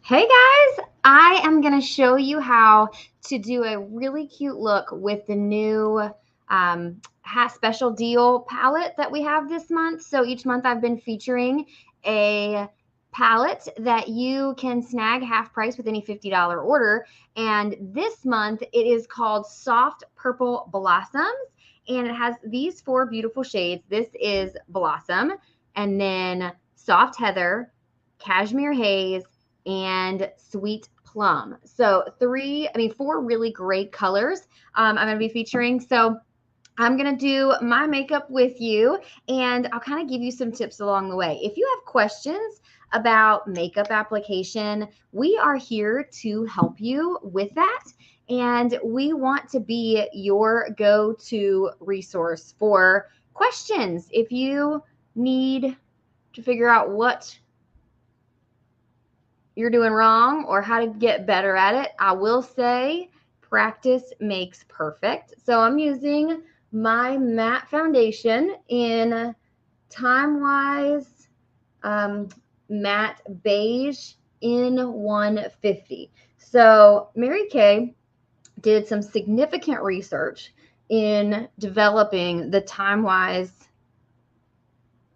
Hey guys, I am going to show you how to do a really cute look with the new special deal palette that we have this month. So each month I've been featuring a palette that you can snag half price with any $50 order. And this month it is called Soft Purple Blossoms, and it has these four beautiful shades. This is Blossom, and then Soft Heather, Cashmere Haze, and Sweet Plum. So four really great colors I'm going to be featuring. So I'm going to do my makeup with you, and I'll kind of give you some tips along the way. If you have questions about makeup application, we are here to help you with that. And we want to be your go-to resource for questions. If you need to figure out what you're doing wrong or how to get better at it, I will say practice makes perfect. So I'm using my matte foundation in Time Wise matte beige in 150. So Mary Kay did some significant research in developing the Time Wise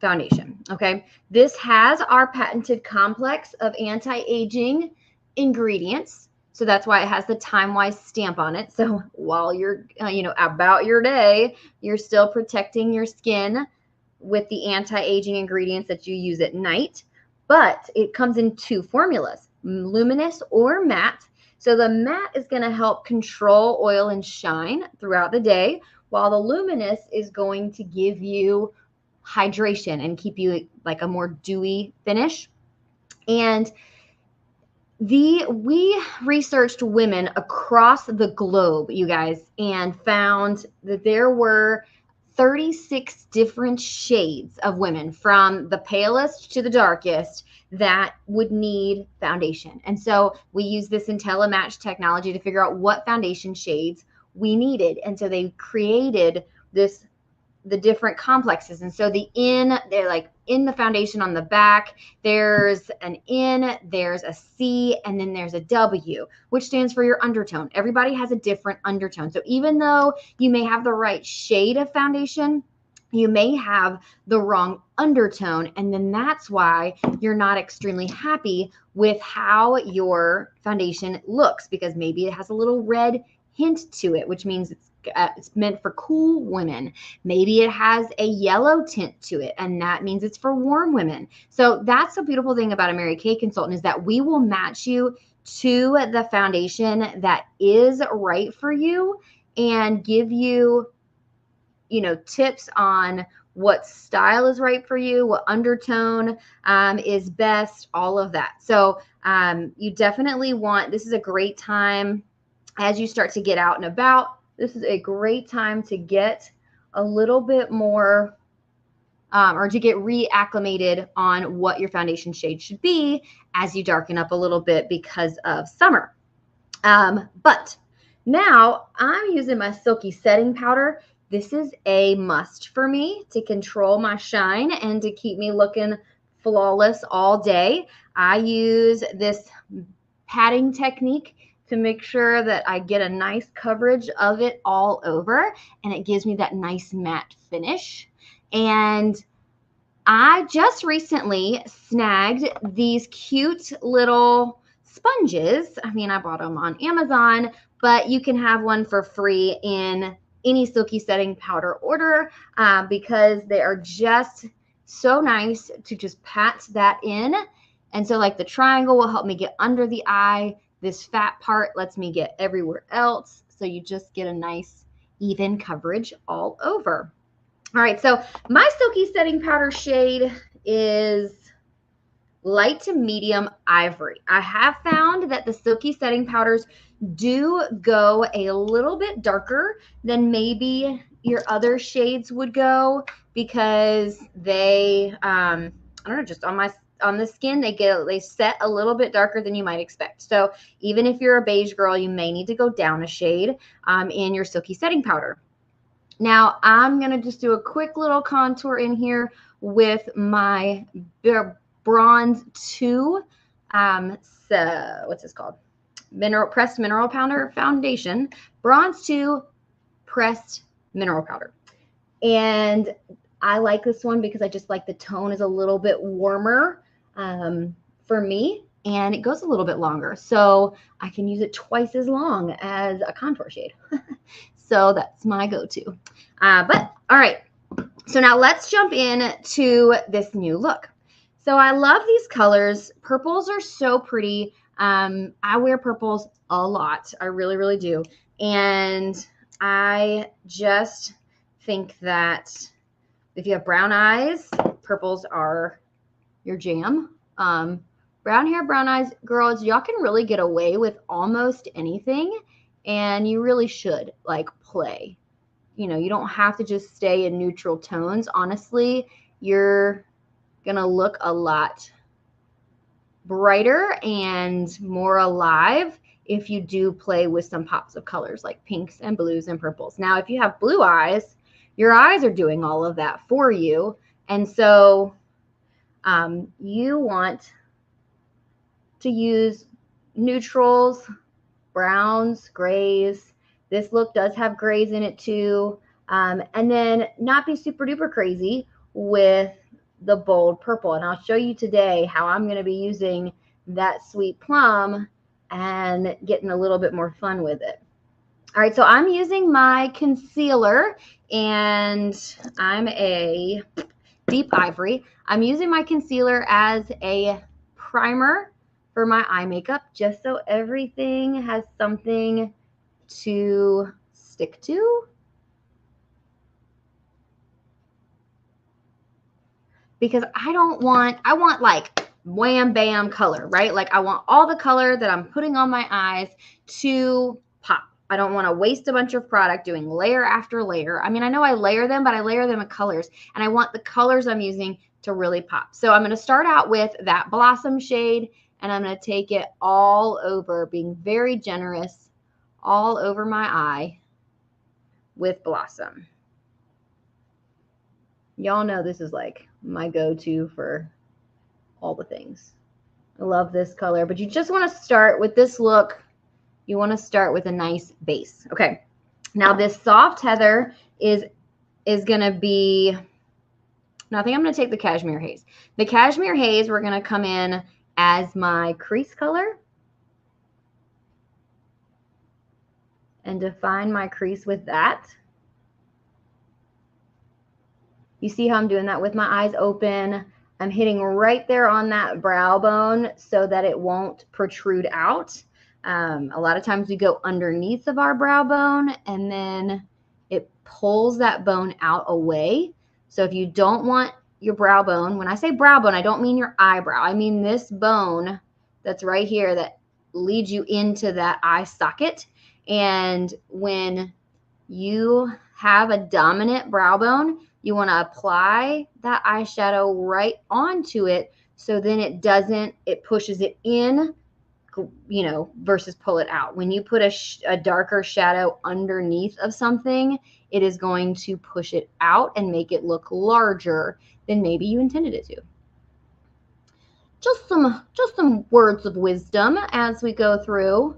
foundation. Okay, this has our patented complex of anti-aging ingredients, so that's why it has the Time Wise stamp on it. So while you're about your day, you're still protecting your skin with the anti-aging ingredients that you use at night. But it comes in two formulas, luminous or matte. So the matte is going to help control oil and shine throughout the day, while the luminous is going to give you hydration and keep you like a more dewy finish. And we researched women across the globe, you guys, and found that there were 36 different shades of women, from the palest to the darkest, that would need foundation. And so we used this IntelliMatch technology to figure out what foundation shades we needed. And so they created the different complexes. And so they're like in the foundation on the back, there's an N, there's a C, and then there's a W, which stands for your undertone. Everybody has a different undertone. So even though you may have the right shade of foundation, you may have the wrong undertone. And then that's why you're not extremely happy with how your foundation looks, because maybe it has a little red hint to it, which means it's meant for cool women. Maybe it has a yellow tint to it, and that means it's for warm women. So that's the beautiful thing about a Mary Kay consultant, is that we will match you to the foundation that is right for you and give you, tips on what style is right for you, what undertone is best, all of that. So you definitely this is a great time as you start to get out and about. This is a great time to get a little bit more or to get reacclimated on what your foundation shade should be as you darken up a little bit because of summer. But now I'm using my Silky Setting Powder. This is a must for me to control my shine and to keep me looking flawless all day. I use this patting technique to make sure that I get a nice coverage of it all over, and it gives me that nice matte finish. And I just recently snagged these cute little sponges. I mean, I bought them on Amazon, but you can have one for free in any Silky Setting Powder order because they are just so nice to just pat that in. And so like the triangle will help me get under the eye. This fat part lets me get everywhere else. So you just get a nice even coverage all over. All right, so my Silky Setting Powder shade is light to medium ivory. I have found that the Silky Setting Powders do go a little bit darker than maybe your other shades would go, because they, I don't know, just on the skin, they set a little bit darker than you might expect. So even if you're a beige girl, you may need to go down a shade in your Silky Setting Powder. Now I'm going to just do a quick little contour in here with my Bronze 2 So what's this called? Pressed Mineral Powder Foundation, Bronze 2 Pressed Mineral Powder. And I like this one because I just like the tone is a little bit warmer for me, and it goes a little bit longer. So I can use it twice as long as a contour shade. So that's my go-to. But all right, so now let's jump in to this new look. So I love these colors. Purples are so pretty. I wear purples a lot. I really, really do. And I just think that if you have brown eyes, purples are your jam. Brown hair, brown eyes, girls, y'all can really get away with almost anything, and you really should like play. You know, you don't have to just stay in neutral tones. Honestly, you're gonna look a lot brighter and more alive if you do play with some pops of colors like pinks and blues and purples. Now, if you have blue eyes, your eyes are doing all of that for you. And so you want to use neutrals, browns, grays. This look does have grays in it too. And then not be super duper crazy with the bold purple. And I'll show you today how I'm going to be using that sweet plum and getting a little bit more fun with it. All right, so I'm using my concealer, and I'm a deep ivory. I'm using my concealer as a primer for my eye makeup, just so everything has something to stick to. Because I want like wham bam color, right? Like I want all the color that I'm putting on my eyes to pop. I don't want to waste a bunch of product doing layer after layer. I mean, I know I layer them, but I layer them in colors, and I want the colors I'm using to really pop. So I'm going to start out with that Blossom shade, and I'm going to take it all over, being very generous, all over my eye with Blossom. Y'all know this is like my go-to for all the things. I love this color, but you just want to start with this look. You want to start with a nice base. Okay, now this soft heather is going to be, no, I think I'm going to take the Cashmere Haze. The Cashmere Haze, we're going to come in as my crease color and define my crease with that. You see how I'm doing that with my eyes open. I'm hitting right there on that brow bone so that it won't protrude out. A lot of times we go underneath of our brow bone and then it pulls that bone out away. So if you don't want your brow bone, when I say brow bone, I don't mean your eyebrow. I mean this bone that's right here that leads you into that eye socket. And when you have a dominant brow bone, you want to apply that eyeshadow right onto it so then it pushes it in, you know, versus pull it out. When you put a darker shadow underneath of something, it is going to push it out and make it look larger than maybe you intended it to. Just some words of wisdom as we go through.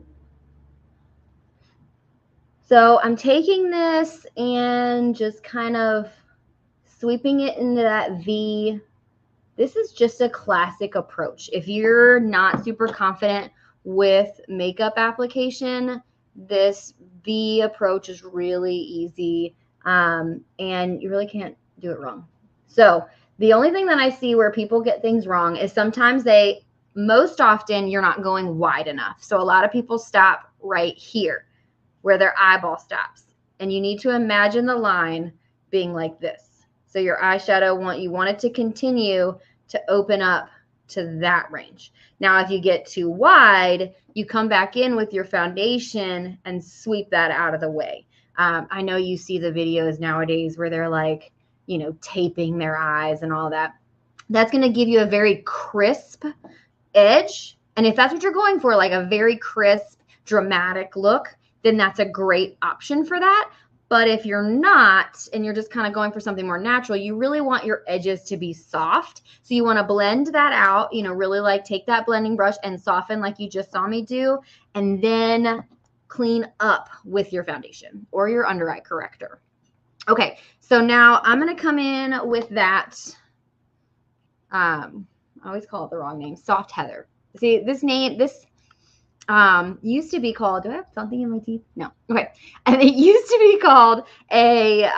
So I'm taking this and just kind of sweeping it into that V. This is just a classic approach. If you're not super confident with makeup application, this V approach is really easy, and you really can't do it wrong. So the only thing that I see where people get things wrong is sometimes most often you're not going wide enough. So a lot of people stop right here where their eyeball stops, and you need to imagine the line being like this. So your eyeshadow, you want it to continue to open up to that range. Now, if you get too wide, you come back in with your foundation and sweep that out of the way. I know you see the videos nowadays where they're like, you know, taping their eyes and all that. That's going to give you a very crisp edge. And if that's what you're going for, like a very crisp, dramatic look, then that's a great option for that. But if you're not, and you're just kind of going for something more natural, you really want your edges to be soft. So you want to blend that out, you know, really like take that blending brush and soften like you just saw me do, and then clean up with your foundation or your under eye corrector. Okay, so now I'm going to come in with that, I always call it the wrong name, Soft Heather. See, this name, this used to be called, do I have something in my teeth? No. Okay. And it used to be called a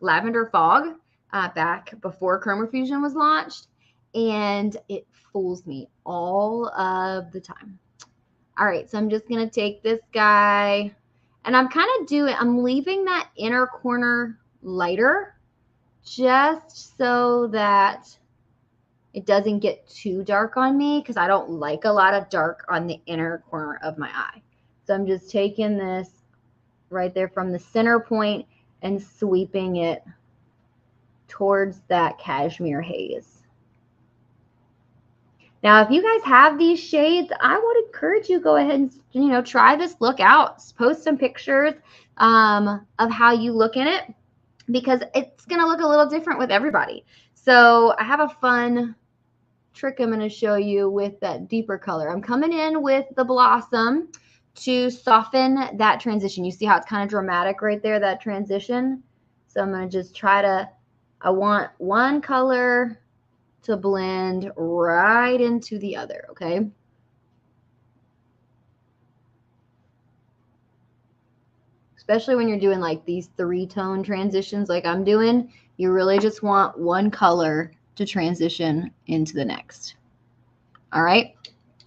Lavender Fog back before Chroma Fusion was launched. And it fools me all of the time. All right. So I'm just going to take this guy and I'm leaving that inner corner lighter just so that it doesn't get too dark on me, because I don't like a lot of dark on the inner corner of my eye. So I'm just taking this right there from the center point and sweeping it towards that cashmere haze. Now, if you guys have these shades, I would encourage you go ahead and, you know, try this look out. Post some pictures of how you look in it, because it's going to look a little different with everybody. So I have a fun trick I'm going to show you with that deeper color. I'm coming in with the Blossom to soften that transition. You see how it's kind of dramatic right there, that transition? So I'm going to just try to, I want one color to blend right into the other, okay? Especially when you're doing like these 3-tone transitions like I'm doing, you really just want one color to transition into the next. All right.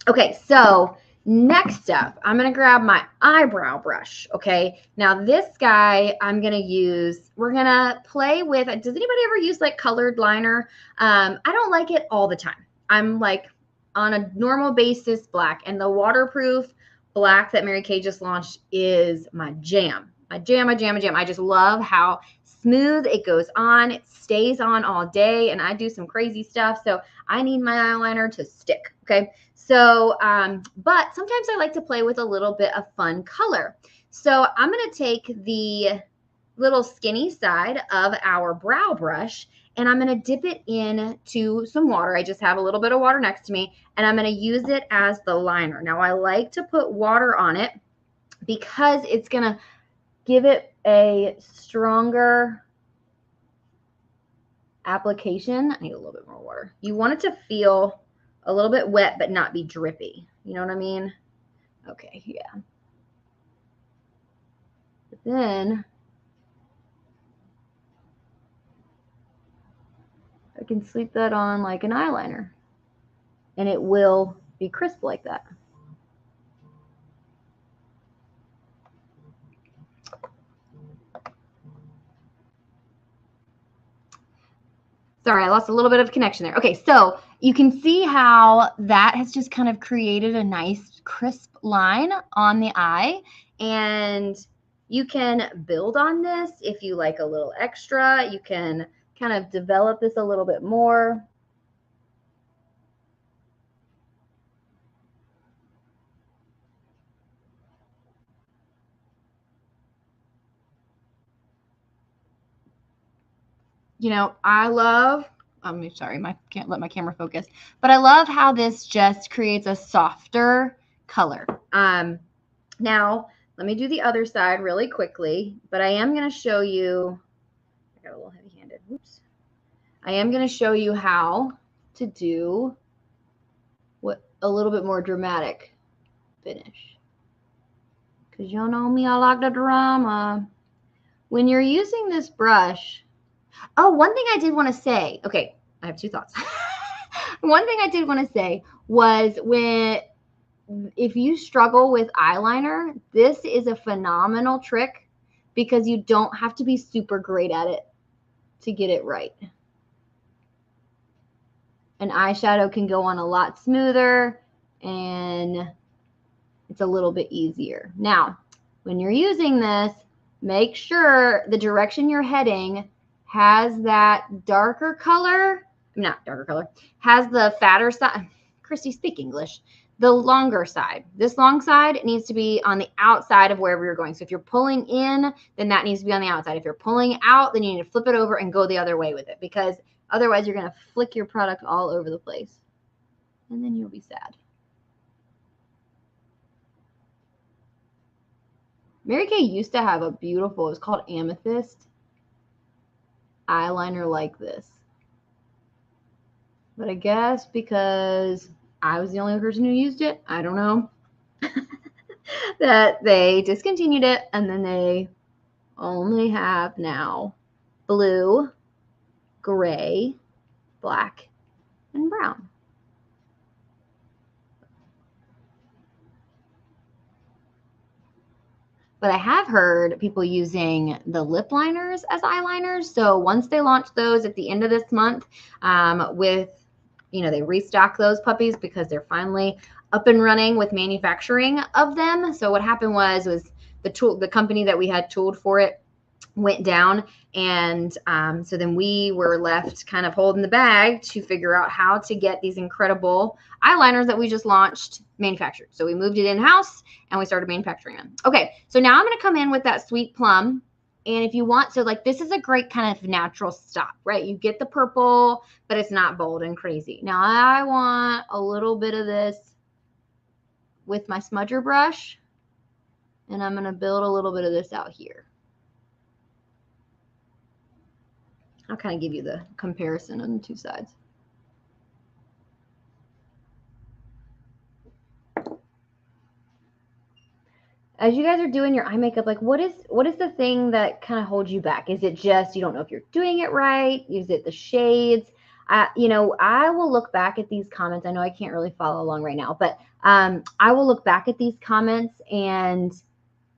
Okay. So next up, I'm going to grab my eyebrow brush. Okay. Now this guy I'm going to use, we're going to play with, does anybody ever use like colored liner? I don't like it all the time. I'm like on a normal basis black, and the waterproof black that Mary Kay just launched is my jam. My jam. I just love how smooth it goes on. It stays on all day, and I do some crazy stuff, so I need my eyeliner to stick. Okay. So, but sometimes I like to play with a little bit of fun color. So I'm going to take the little skinny side of our brow brush, and I'm going to dip it into some water. I just have a little bit of water next to me, and I'm going to use it as the liner. Now I like to put water on it because it's going to give it a stronger application. I need a little bit more water. You want it to feel a little bit wet, but not be drippy. You know what I mean? Okay, yeah. But then I can sleep that on like an eyeliner, and it will be crisp like that. Sorry, I lost a little bit of connection there. Okay, so you can see how that has just kind of created a nice crisp line on the eye, and you can build on this if you like a little extra. You can kind of develop this a little bit more. You know, I'm sorry, can't let my camera focus, but I love how this just creates a softer color. Now let me do the other side really quickly, but I am going to show you, I got a little heavy-handed, whoops. I am going to show you how to do what a little bit more dramatic finish. Because y'all know me, I like the drama. When you're using this brush, oh, one thing I did want to say, okay, I have two thoughts. One thing I did want to say was if you struggle with eyeliner, this is a phenomenal trick because you don't have to be super great at it to get it right. An eyeshadow can go on a lot smoother and it's a little bit easier. Now, when you're using this, make sure the direction you're heading has that darker color, not darker color, has the fatter side. Christy, speak English. the longer side. This long side needs to be on the outside of wherever you're going. So if you're pulling in, then that needs to be on the outside. If you're pulling out, then you need to flip it over and go the other way with it, because otherwise you're going to flick your product all over the place. And then you'll be sad. Mary Kay used to have a beautiful, it was called Amethyst eyeliner like this. But I guess because I was the only person who used it, I don't know, that they discontinued it, and then they only have now blue, gray, black, and brown. But I have heard people using the lip liners as eyeliners. So once they launch those at the end of this month, they restock those puppies because they're finally up and running with manufacturing of them. So what happened was the company that we had tooled for it went down, and so then we were left kind of holding the bag to figure out how to get these incredible eyeliners that we just launched manufactured. So we moved it in-house and we started manufacturing them. Okay, so now I'm going to come in with that sweet plum. And if you want, so like this is a great kind of natural stop, right? You get the purple, but it's not bold and crazy. Now I want a little bit of this with my smudger brush, and I'm going to build a little bit of this out here. I'll kind of give you the comparison on the two sides. As you guys are doing your eye makeup, like what is the thing that kind of holds you back? Is it just you don't know if you're doing it right? Is it the shades? I will look back at these comments. I know I can't really follow along right now, but I will look back at these comments and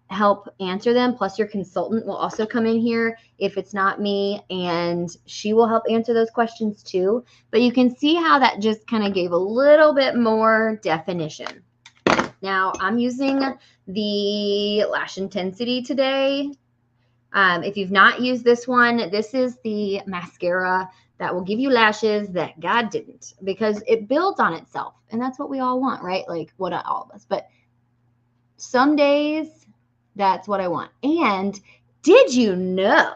help answer them. Plus your consultant will also come in here if it's not me, and she will help answer those questions too. But you can see how that just kind of gave a little bit more definition. Now I'm using the Lash Intensity today. If you've not used this one, this is the mascara that will give you lashes that God didn't, because it builds on itself. And that's what we all want, right? Like, well, not all of us, but some days that's what I want. And did you know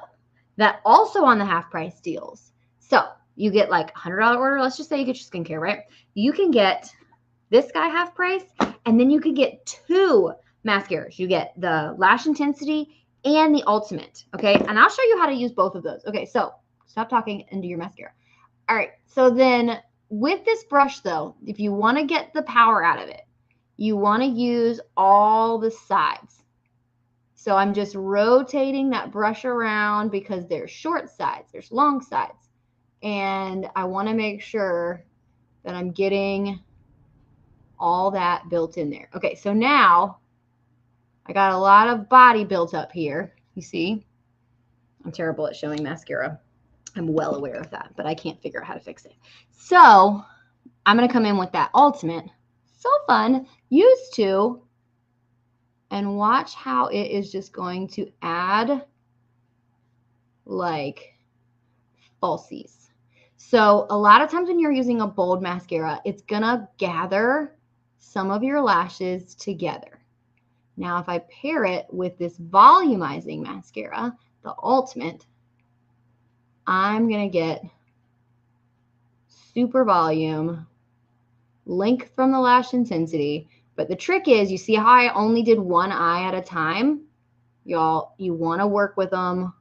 that also on the half price deals? So you get like $100 order. Let's just say you get your skincare, right? You can get this guy half price, and then you can get two mascaras. You get the Lash Intensity and the Ultimate, okay? And I'll show you how to use both of those. Okay, so stop talking and do your mascara. All right, so then with this brush though, if you want to get the power out of it, you want to use all the sides. So I'm just rotating that brush around because there's short sides, there's long sides. And I want to make sure that I'm getting all that built in there. Okay, so now I got a lot of body built up here. You see, I'm terrible at showing mascara. I'm well aware of that, but I can't figure out how to fix it. So I'm going to come in with that Ultimate. So fun, used to, and watch how it is just going to add like falsies. So a lot of times when you're using a bold mascara, it's going to gather some of your lashes together. Now, if I pair it with this volumizing mascara, the Ultimate, I'm going to get super volume, length from the Lash Intensity. But the trick is, you see how I only did one eye at a time? Y'all, you want to work with them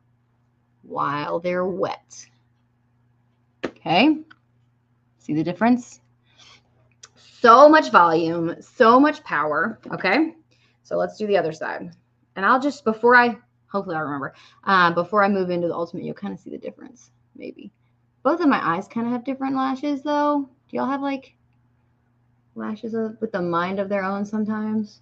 while they're wet. Okay? See the difference? So much volume, so much power. Okay? So let's do the other side. And I'll just, hopefully I'll remember, before I move into the Ultimate, you'll kind of see the difference, maybe. Both of my eyes kind of have different lashes, though. Do y'all have, like, lashes with a mind of their own sometimes?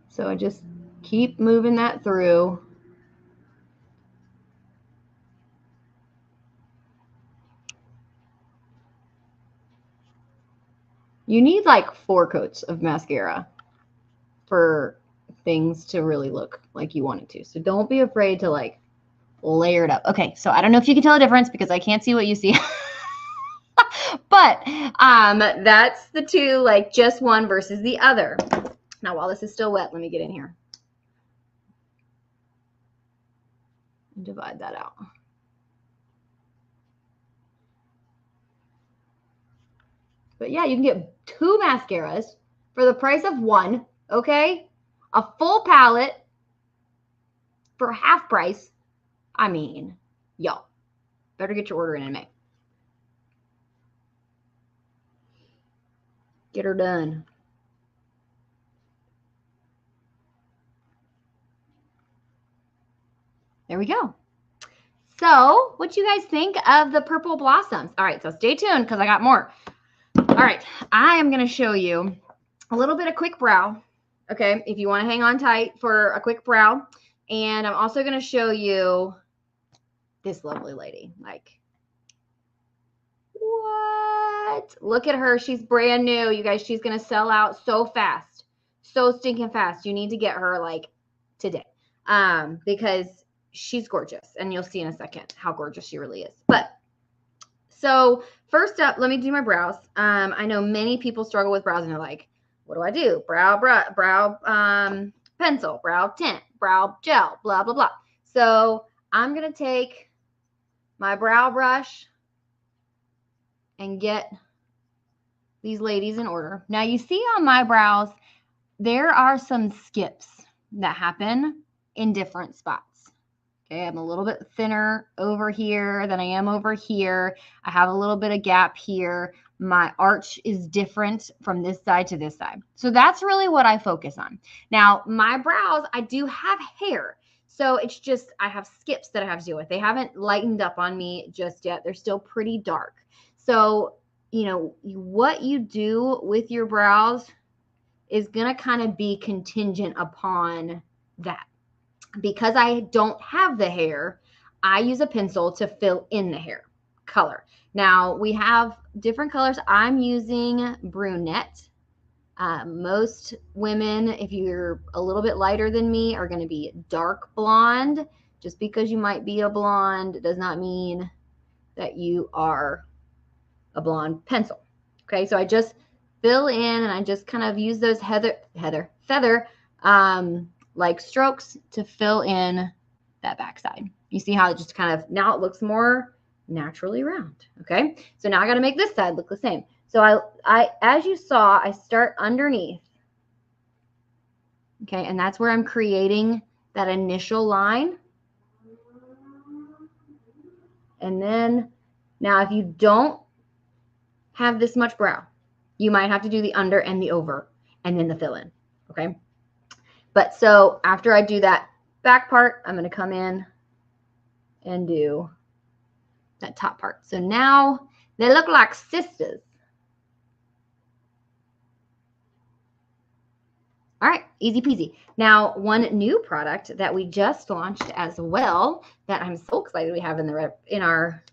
So I just keep moving that through. You need like 4 coats of mascara for things to really look like you want it to. So don't be afraid to like layered up. Okay, so I don't know if you can tell the difference because I can't see what you see. But that's the two, like just one versus the other. Now, while this is still wet, let me get in here and divide that out. But yeah, you can get 2 mascaras for the price of 1, okay? A full palette for half price. I mean, y'all, better get your order in May. Get her done. There we go. So what you guys think of the purple blossoms? All right, so stay tuned because I got more. All right, I am going to show you a little bit of quick brow, okay, if you want to hang on tight for a quick brow. And I'm also going to show you this lovely lady. Like, what? Look at her. She's brand new. You guys, she's going to sell out so fast. So stinking fast. You need to get her, like, today because she's gorgeous. And you'll see in a second how gorgeous she really is. But so first up, let me do my brows. I know many people struggle with brows and they're like, what do I do? Brow pencil, brow tint, brow gel, blah, blah, blah. So I'm going to take my brow brush and get these ladies in order. Now you see on my brows, there are some skips that happen in different spots. Okay, I'm a little bit thinner over here than I am over here. I have a little bit of gap here. My arch is different from this side to this side. So that's really what I focus on. Now, my brows, I do have hair. So it's just, I have skips that I have to deal with. They haven't lightened up on me just yet. They're still pretty dark. So, you know, what you do with your brows is going to kind of be contingent upon that. Because I don't have the hair, I use a pencil to fill in the hair color. Now, we have different colors. I'm using brunette. Most women, if you're a little bit lighter than me, are going to be dark blonde. Just because you might be a blonde does not mean that you are a blonde pencil. Okay, so I just fill in and I just kind of use those feather like strokes to fill in that backside. You see how it just kind of, now it looks more naturally round. Okay, so now I got to make this side look the same. So I as you saw, I start underneath. Okay, and that's where I'm creating that initial line. And then now if you don't have this much brow, you might have to do the under and the over and then the fill in. Okay, but so after I do that back part, I'm going to come in and do that top part. So now they look like sisters. All right, easy peasy. Now, one new product that we just launched as well that I'm so excited we have in our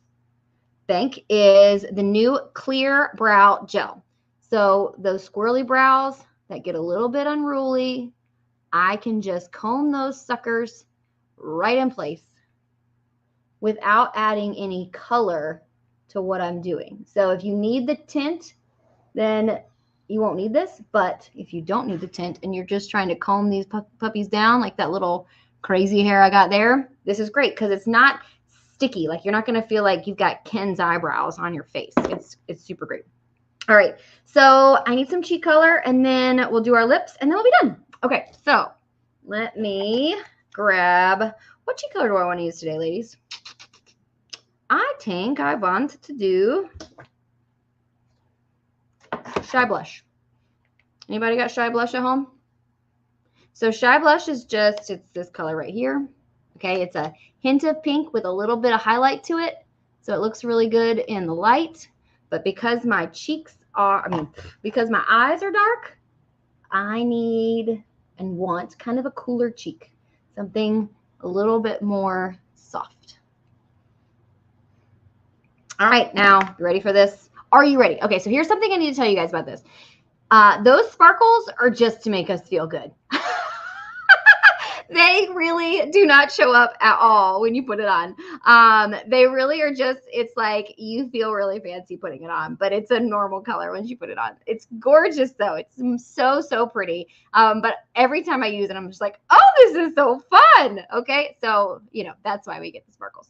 bank is the new Clear Brow Gel. So those squirrely brows that get a little bit unruly, I can just comb those suckers right in place without adding any color to what I'm doing. So if you need the tint, then you won't need this. But if you don't need the tint and you're just trying to comb these puppies down, like that little crazy hair I got there, this is great because it's not sticky. Like you're not going to feel like you've got Ken's eyebrows on your face. It's super great. All right, so I need some cheek color and then we'll do our lips and then we'll be done. Okay, so let me grab, what cheek color do I want to use today, ladies? I think I want to do Shy Blush. Anybody got Shy Blush at home? So Shy Blush is just, it's this color right here. Okay, it's a hint of pink with a little bit of highlight to it. So it looks really good in the light. But because my cheeks are, because my eyes are dark, I need and want kind of a cooler cheek. Something a little bit more soft. All right, now, you ready for this? Are you ready? Okay, so here's something I need to tell you guys about this. Those sparkles are just to make us feel good. They really do not show up at all when you put it on. They really are just, it's like you feel really fancy putting it on, but it's a normal color once you put it on. It's gorgeous though. It's so, so pretty. But every time I use it, I'm just like, oh, this is so fun. Okay. So, that's why we get the sparkles.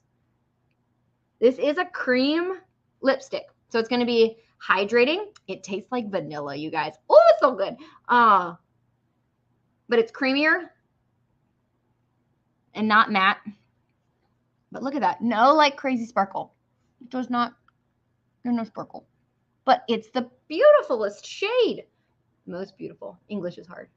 This is a cream lipstick. So it's going to be hydrating. It tastes like vanilla, you guys. Oh, it's so good. But it's creamier and not matte. But look at that. No like crazy sparkle. It does not, there's no sparkle. But it's the beautifulest shade. Most beautiful. English is hard.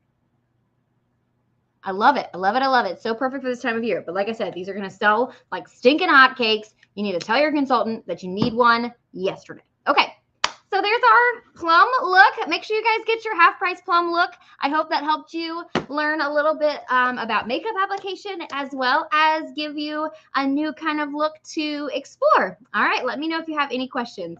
I love it. I love it. I love it. It's so perfect for this time of year. But like I said, these are going to sell like stinking hotcakes. You need to tell your consultant that you need one yesterday. Okay. So there's our plum look. Make sure you guys get your half price plum look. I hope that helped you learn a little bit about makeup application as well as give you a new kind of look to explore. All right. Let me know if you have any questions.